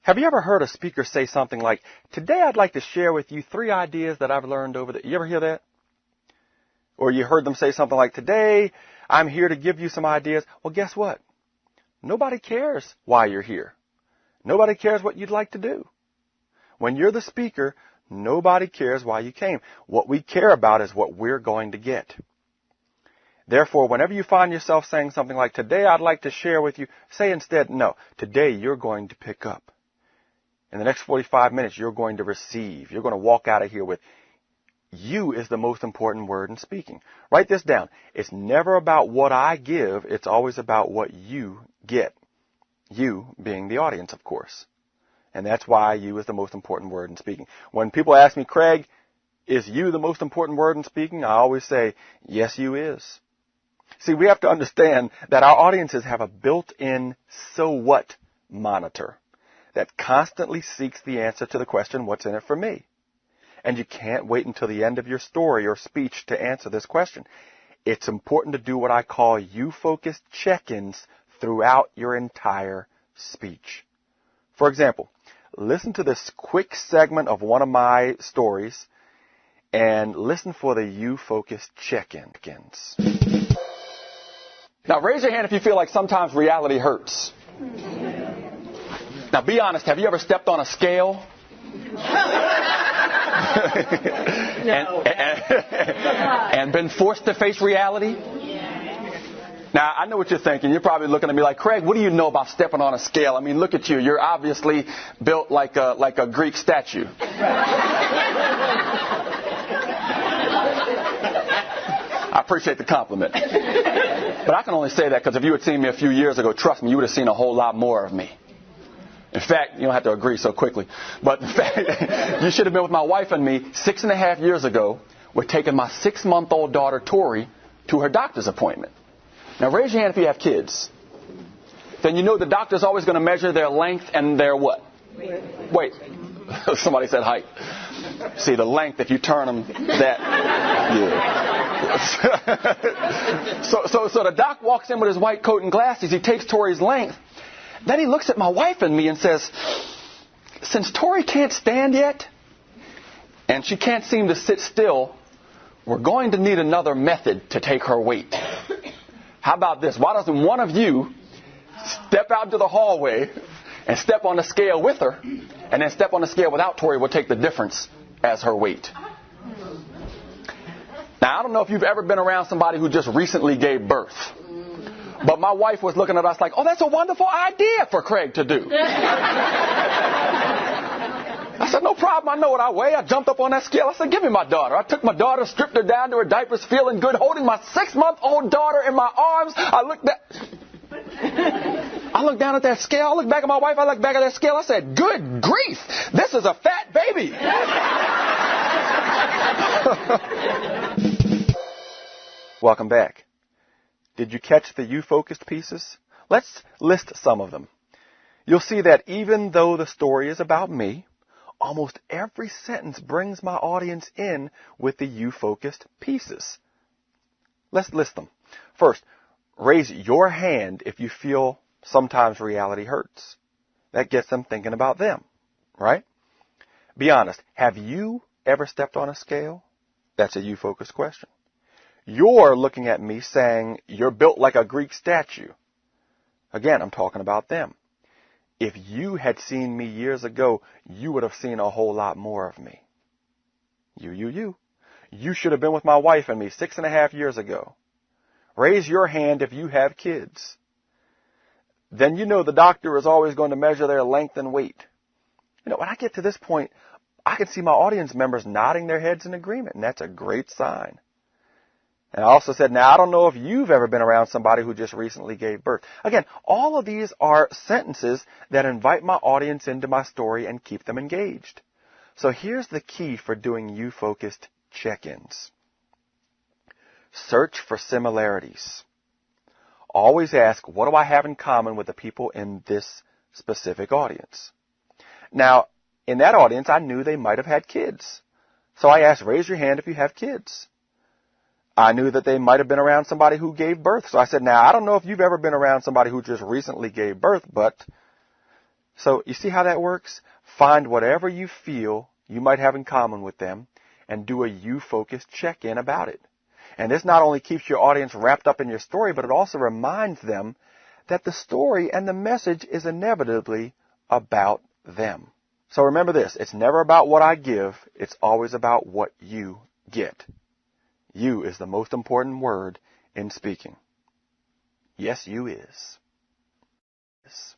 Have you ever heard a speaker say something like, today I'd like to share with you 3 ideas that I've learned over the... You ever hear that? Or you heard them say something like, today I'm here to give you some ideas. Well, guess what? Nobody cares why you're here. Nobody cares what you'd like to do. When you're the speaker, nobody cares why you came. What we care about is what we're going to get. Therefore, whenever you find yourself saying something like, today I'd like to share with you, say instead, no, today you're going to pick up. In the next 45 minutes, you're going to receive. You're going to walk out of here with, you is the most important word in speaking. Write this down. It's never about what I give. It's always about what you get. You being the audience, of course. And that's why you is the most important word in speaking. When people ask me, Craig, is you the most important word in speaking? I always say, yes, you is. See, we have to understand that our audiences have a built-in so what monitor that constantly seeks the answer to the question, what's in it for me? And you can't wait until the end of your story or speech to answer this question. It's important to do what I call you-focused check-ins throughout your entire speech. For example, listen to this quick segment of one of my stories and listen for the you-focused check-ins. Now, raise your hand if you feel like sometimes reality hurts. Now, be honest. Have you ever stepped on a scale? and been forced to face reality? Now, I know what you're thinking. You're probably looking at me like, Craig, what do you know about stepping on a scale? I mean, look at you. You're obviously built like a Greek statue. I appreciate the compliment. But I can only say that because if you had seen me a few years ago, trust me, you would have seen a whole lot more of me. In fact, you don't have to agree so quickly. But in fact, you should have been with my wife and me 6.5 years ago. We're taking my 6-month-old daughter, Tori, to her doctor's appointment. Now, raise your hand if you have kids. Then you know the doctor's always going to measure their length and their what? Weight. Somebody said height. See, the length, if you turn them that... Yeah. So the doc walks in with his white coat and glasses. He takes Tori's length. Then he looks at my wife and me and says, since Tori can't stand yet, and she can't seem to sit still, we're going to need another method to take her weight. How about this? Why doesn't one of you step out into the hallway and step on the scale with her, and then step on the scale without Tori? We'll take the difference as her weight. Now, I don't know if you've ever been around somebody who just recently gave birth. But my wife was looking at us like, oh, that's a wonderful idea for Craig to do. I said, no problem. I know what I weigh. I jumped up on that scale. I said, give me my daughter. I took my daughter, stripped her down to her diapers, feeling good, holding my 6-month-old daughter in my arms. I looked down at that scale. I looked back at my wife. I looked back at that scale. I said, good grief. This is a fat baby. Welcome back. Did you catch the you-focused pieces? Let's list some of them. You'll see that even though the story is about me, almost every sentence brings my audience in with the you-focused pieces. Let's list them. First, raise your hand if you feel sometimes reality hurts. That gets them thinking about them, right? Be honest. Have you ever stepped on a scale? That's a you-focused question. You're looking at me saying you're built like a Greek statue. Again, I'm talking about them. If you had seen me years ago, you would have seen a whole lot more of me. You. You should have been with my wife and me 6.5 years ago. Raise your hand if you have kids. Then you know the doctor is always going to measure their length and weight. You know, when I get to this point, I can see my audience members nodding their heads in agreement, and that's a great sign. And I also said, now, I don't know if you've ever been around somebody who just recently gave birth. Again, all of these are sentences that invite my audience into my story and keep them engaged. So here's the key for doing you-focused check-ins. Search for similarities. Always ask, what do I have in common with the people in this specific audience? Now, in that audience, I knew they might have had kids. So I asked, raise your hand if you have kids. I knew that they might have been around somebody who gave birth. So I said, now, I don't know if you've ever been around somebody who just recently gave birth, but So you see how that works? Find whatever you feel you might have in common with them and do a you-focused check-in about it. And this not only keeps your audience wrapped up in your story, but it also reminds them that the story and the message is inevitably about them. So remember this, it's never about what I give, it's always about what you get. You is the most important word in speaking. Yes, you is. Yes.